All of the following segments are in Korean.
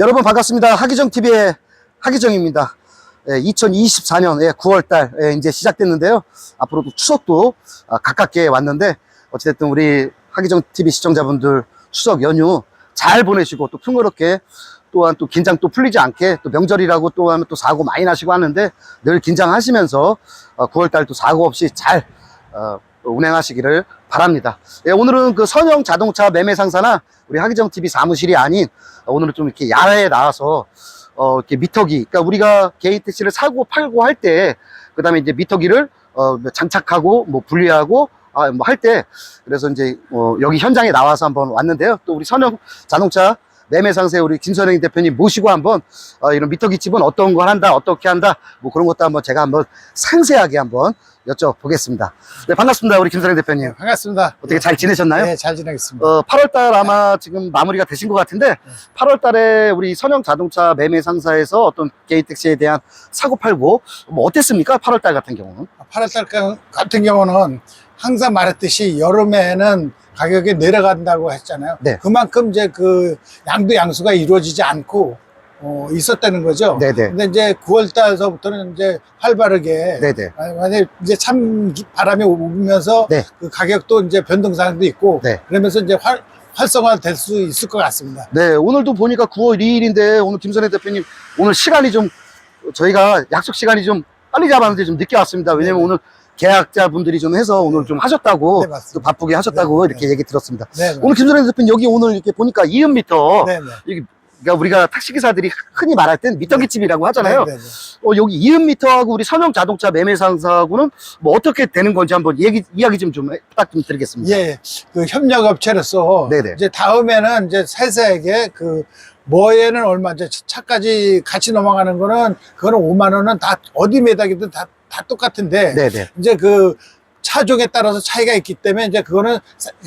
여러분 반갑습니다. 하기정TV의 하기정입니다. 2024년 9월달 이제 시작됐는데요. 앞으로도 추석도 가깝게 왔는데 어찌됐든 우리 하기정TV 시청자분들 추석 연휴 잘 보내시고 또 풍요롭게 또한 또 긴장 또 풀리지 않게 또 명절이라고 또 하면 또 사고 많이 나시고 하는데 늘 긴장하시면서 9월달 또 사고 없이 잘 운행하시기를 바랍니다. 오늘은 그 선형 자동차 매매 상사나 우리 하기정TV 사무실이 아닌 오늘은 좀 이렇게 야외에 나와서 이렇게 미터기, 그러니까 우리가 개인 택시를 사고 팔고 할 때, 그 다음에 이제 미터기를 장착하고 뭐 분리하고 뭐 할 때, 그래서 이제 여기 현장에 나와서 한번 왔는데요. 또 우리 선형 자동차 매매 상세 우리 김선영 대표님 모시고 한번 이런 미터기 집은 어떤 걸 한다, 어떻게 한다, 뭐 그런 것도 한번 제가 한번 상세하게 한번 여쭤보겠습니다. 네, 반갑습니다. 우리 김선영 대표님. 반갑습니다. 어떻게 잘 지내셨나요? 네, 잘 지내겠습니다. 8월달 아마 지금 마무리가 되신 것 같은데 8월달에 우리 선형 자동차 매매 상사에서 어떤 개인 택시에 대한 사고 팔고 뭐 어땠습니까? 8월달 같은 경우는? 8월달 같은 경우는 항상 말했듯이 여름에는 가격이 내려간다고 했잖아요. 네. 그만큼 이제 그 양수가 이루어지지 않고 있었다는 거죠. 네네. 근데 이제 9월달서부터는 이제 활발하게 네네. 만약에 이제 참 바람이 오면서 네. 그 가격도 이제 변동사항도 있고 네. 그러면서 이제 활성화될 수 있을 것 같습니다. 네, 오늘도 보니까 9월 2일인데 오늘 김선영 대표님 오늘 시간이 좀 저희가 약속 시간이 좀 빨리 잡았는데 좀 늦게 왔습니다. 왜냐면 네네. 오늘 계약자분들이 좀 해서 오늘 좀 하셨다고 네, 맞습니다. 또 바쁘게 하셨다고 네, 이렇게 네. 얘기 들었습니다. 네, 오늘 김선영 대표님 여기 오늘 이렇게 보니까 2음 네, 네. 여기 그러니까 우리가 택시기사들이 흔히 말할 땐 미터기집이라고 하잖아요. 네, 네, 여기 2음하고 우리 선형 자동차 매매 상사하고는 뭐 어떻게 되는 건지 한번 이야기 좀 부탁 좀 드리겠습니다. 예, 그 협력업체로서 네네. 이제 다음에는 이제 세세하게 그 뭐에는 얼마 이제 차까지 같이 넘어가는 거는 그거는 5만 원은 다 어디 매달기든 다 똑같은데 네네. 이제 그 차종에 따라서 차이가 있기 때문에 이제 그거는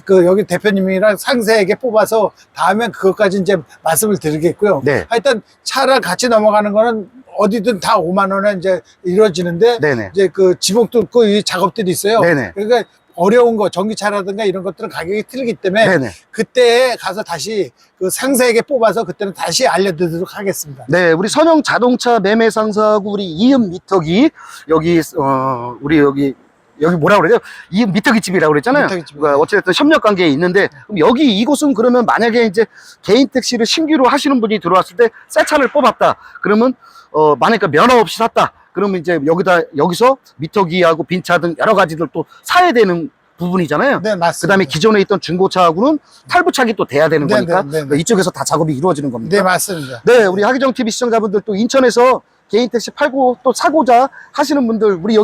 그 여기 대표님이랑 상세하게 뽑아서 다음엔 그것까지 이제 말씀을 드리겠고요. 네. 하여튼 차랑 같이 넘어가는 거는 어디든 다 5만 원에 이제 이루어지는데 네네. 이제 그 지붕 뚫고 이 작업들이 있어요. 네네. 그러니까 어려운 거 전기차라든가 이런 것들은 가격이 틀리기 때문에 네네. 그때 가서 다시 그 상세하게 뽑아서 그때는 다시 알려드리도록 하겠습니다. 네, 우리 선형 자동차 매매 상사하고 우리 2음 미터기 여기 우리 여기 뭐라 그러죠? 2음 미터기 집이라고 그랬잖아요. 미터기집. 그러니까 어쨌든 협력 관계에 있는데 그럼 여기 이곳은 그러면 만약에 이제 개인 택시를 신규로 하시는 분이 들어왔을 때 새 차를 뽑았다. 그러면 만약에 면허 없이 샀다. 그러면 이제 여기서 미터기하고 빈차 등 여러 가지들 또 사야 되는 부분이잖아요. 네, 맞습니다. 그다음에 기존에 있던 중고차하고는 탈부착이 또 돼야 되는 네, 거니까 네, 네, 네. 그러니까 이쪽에서 다 작업이 이루어지는 겁니다. 네, 맞습니다. 네, 우리 하기정TV 시청자분들 또 인천에서 개인 택시 팔고 또 사고자 하시는 분들 우리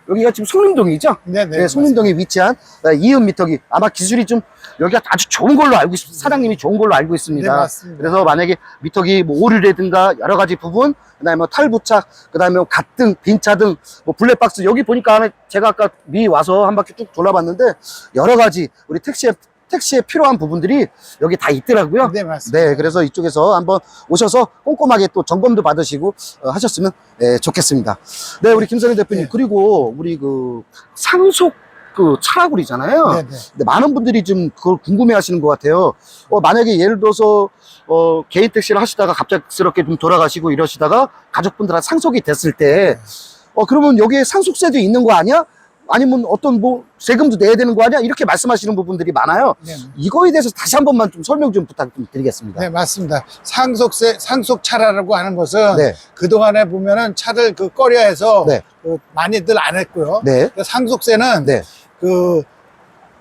여기가 지금 송림동이죠? 네, 네. 네, 송림동에 위치한 2음 미터기 아마 기술이 좀 여기가 아주 좋은 걸로 알고 있습니다. 사장님이 좋은 걸로 알고 있습니다. 네, 맞습니다. 그래서 만약에 미터기 뭐 오류라든가 여러 가지 부분, 그다음에 뭐 탈부착, 그다음에 뭐 갓등, 빈차 등 뭐 블랙박스 여기 보니까 안에 제가 아까 미 와서 한 바퀴 쭉 돌아봤는데 여러 가지 우리 택시에 필요한 부분들이 여기 다 있더라고요. 네, 맞습니다. 네, 그래서 이쪽에서 한번 오셔서 꼼꼼하게 또 점검도 받으시고 하셨으면 좋겠습니다. 네, 우리 김선희 대표님 네. 그리고 우리 그 상속 그 차라굴이잖아요. 네, 네. 근데 많은 분들이 좀 그걸 궁금해하시는 것 같아요. 만약에 예를 들어서 개인 택시를 하시다가 갑작스럽게 좀 돌아가시고 이러시다가 가족분들한테 상속이 됐을 때 그러면 여기에 상속세도 있는 거 아니야? 아니면 어떤 뭐 세금도 내야 되는 거 아니야? 이렇게 말씀하시는 부분들이 많아요. 네, 네. 이거에 대해서 다시 한 번만 좀 설명 좀 부탁 좀 드리겠습니다. 네, 맞습니다. 상속차라고 하는 것은 네. 그동안에 보면은 차를 그 꺼려해서 네. 그 많이들 안 했고요. 네. 그 상속세는 네. 그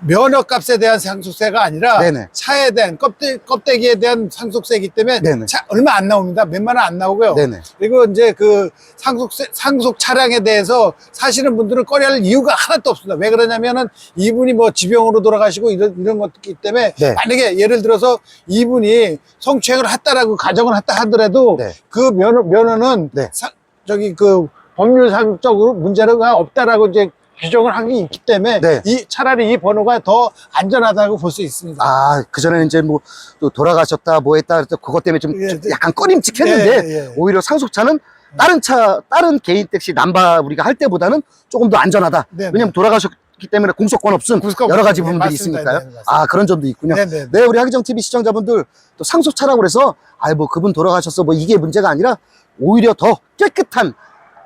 면허값에 대한 상속세가 아니라 네네. 차에 대한 껍데기에 대한 상속세이기 때문에 네네. 얼마 안 나옵니다. 몇만 원 안 나오고요. 네네. 그리고 이제 그 상속 차량에 대해서 사시는 분들은 꺼려할 이유가 하나도 없습니다. 왜 그러냐면은 이분이 뭐 지병으로 돌아가시고 이런 것들이 때문에 네. 만약에 예를 들어서 이분이 성추행을 했다라고 가정을 했다 하더라도 네. 그 면허는 네. 그 법률상적으로 문제가 없다라고 이제 규정을 한 게 있기 때문에 네. 차라리 이 번호가 더 안전하다고 볼 수 있습니다. 그전에는 이제 뭐 또 돌아가셨다 뭐 했다 그래서 그것 때문에 좀 예, 약간 꺼림칙했는데 예, 예. 오히려 상속차는 다른 개인 택시 우리가 할 때보다는 조금 더 안전하다. 네, 왜냐면 그렇기 때문에 공소권 없음 공소권 여러 가지 없음. 네, 부분들이 맞습니다. 있으니까요. 네, 맞습니다. 아, 그런 점도 있군요. 네네. 네, 우리 하기정 TV 시청자분들 또 상속차라고 그래서 뭐 그분 돌아가셨어 뭐 이게 문제가 아니라 오히려 더 깨끗한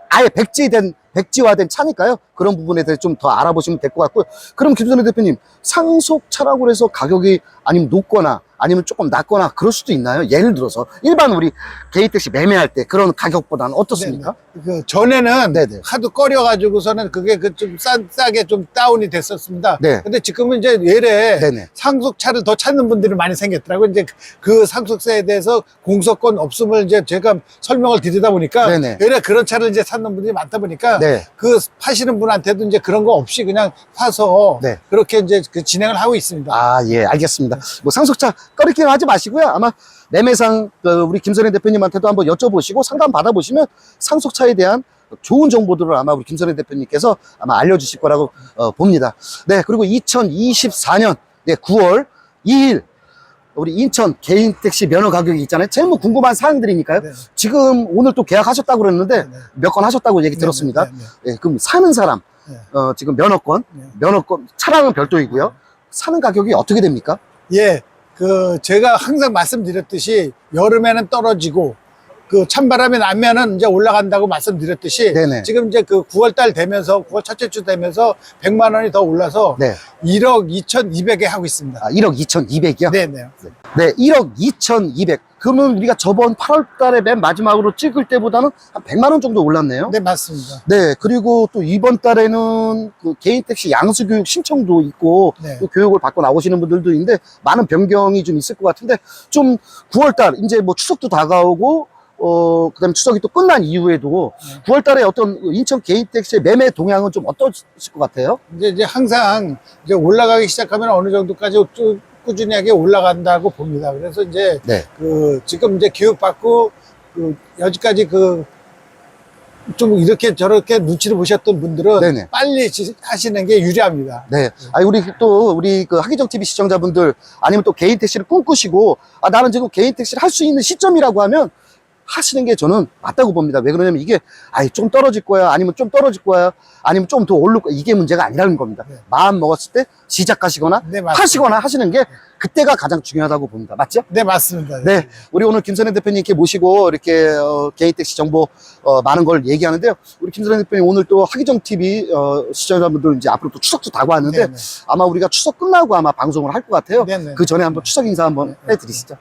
아예 백지화된 차니까요. 그런 부분에 대해서 좀 더 알아보시면 될 것 같고요. 그럼 김선혜 대표님, 상속차라고 해서 가격이 아니면 높거나 아니면 조금 낮거나 그럴 수도 있나요? 예를 들어서 일반 우리 개인 택시 매매할 때 그런 가격보다는 어떻습니까? 그 전에는 네네. 하도 꺼려가지고서는 그게 그 좀 싸게 좀 다운이 됐었습니다. 네. 근데 지금은 이제 외래 네네. 상속차를 더 찾는 분들이 많이 생겼더라고요. 이제 그 상속세에 대해서 공소권 없음을 이제 제가 설명을 드리다 보니까 네네. 외래 그런 차를 이제 찾는 분들이 많다 보니까 네. 그 파시는 분한테도 이제 그런 거 없이 그냥 사서 네. 그렇게 이제 그 진행을 하고 있습니다. 아, 예, 알겠습니다. 뭐 상속차 꺼리기는 하지 마시고요. 아마 매매상 우리 김선혜 대표님한테도 한번 여쭤보시고 상담 받아보시면 상속차에 대한 좋은 정보들을 아마 우리 김선혜 대표님께서 아마 알려주실 거라고 봅니다. 네, 그리고 2024년 9월 2일 우리 인천 개인 택시 면허 가격이 있잖아요. 제일 뭐 궁금한 사항들이니까요. 네. 지금 오늘 또 계약하셨다고 그랬는데 네. 몇 건 하셨다고 얘기 네, 들었습니다. 네, 네. 예, 그럼 사는 사람 네. 지금 면허권 차량은 별도이고요. 사는 가격이 어떻게 됩니까? 예, 그 제가 항상 말씀드렸듯이 여름에는 떨어지고 그 찬바람이 나면은 이제 올라간다고 말씀드렸듯이 네네. 지금 이제 그 9월 되면서 9월 첫째 주 되면서 100만 원이 더 올라서 네. 1억 2,200에 하고 있습니다. 아, 1억 2,200이요? 네네. 네, 1억 2,200. 그러면 우리가 저번 8월 달에 맨 마지막으로 찍을 때보다는 한 100만 원 정도 올랐네요. 네, 맞습니다. 네, 그리고 또 이번 달에는 그 개인 택시 양수 교육 신청도 있고 네. 또 교육을 받고 나오시는 분들도 있는데 많은 변경이 좀 있을 것 같은데 좀 9월 달 이제 뭐 추석도 다가오고 그다음에 추석이 또 끝난 이후에도 9월 달에 어떤 인천 개인 택시의 매매 동향은 좀 어떠실 것 같아요? 이제 항상 이제 올라가기 시작하면 어느 정도까지 쭉 꾸준하게 올라간다고 봅니다. 그래서 이제 네. 그 지금 이제 교육받고 그 여기까지 그 좀 이렇게 저렇게 눈치를 보셨던 분들은 네네. 빨리 하시는 게 유리합니다. 네. 아니, 우리 그 하기정 TV 시청자분들 아니면 또 개인 택시를 꿈꾸시고 나는 지금 개인 택시를 할 수 있는 시점이라고 하면 하시는 게 저는 맞다고 봅니다. 왜 그러냐면 이게 좀 떨어질 거야 아니면 좀 떨어질 거야 아니면 좀 더 오를 거야 이게 문제가 아니라는 겁니다. 네. 마음 먹었을 때 시작하시거나 네, 맞습니다. 하시거나 하시는 게 그때가 가장 중요하다고 봅니다. 맞죠? 네, 맞습니다. 네, 우리 오늘 김선혜 대표님께 모시고 이렇게 개인 택시 정보 많은 걸 얘기하는데요. 우리 김선혜 대표님 오늘 또 하기정 TV 시청자분들 이제 앞으로 또 추석도 다가왔는데 네네. 아마 우리가 추석 끝나고 아마 방송을 할 것 같아요. 네네. 그 전에 한번 추석 인사 한번 해드리시죠.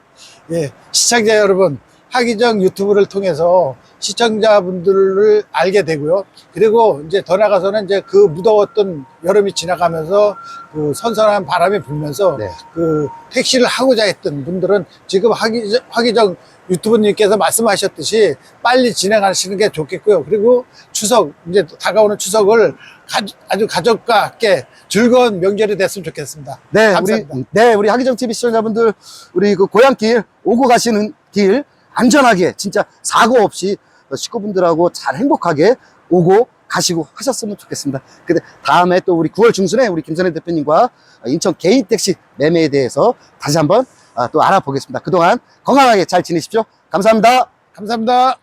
예, 시청자 여러분, 하기정 유튜브를 통해서 시청자분들을 알게 되고요. 그리고 이제 더 나가서는 이제 그 무더웠던 여름이 지나가면서 그 선선한 바람이 불면서 네. 그 택시를 하고자 했던 분들은 지금 하기정 유튜브님께서 말씀하셨듯이 빨리 진행하시는 게 좋겠고요. 그리고 추석, 이제 다가오는 추석을 아주 가족과 함께 즐거운 명절이 됐으면 좋겠습니다. 네, 감사합니다. 우리 하기정 TV 시청자분들, 우리 그 고향길 오고 가시는 길 안전하게 진짜 사고 없이 식구분들하고 잘 행복하게 오고 가시고 하셨으면 좋겠습니다. 근데 다음에 또 우리 9월 중순에 우리 김선혜 대표님과 인천 개인 택시 매매에 대해서 다시 한번 또 알아보겠습니다. 그동안 건강하게 잘 지내십시오. 감사합니다. 감사합니다.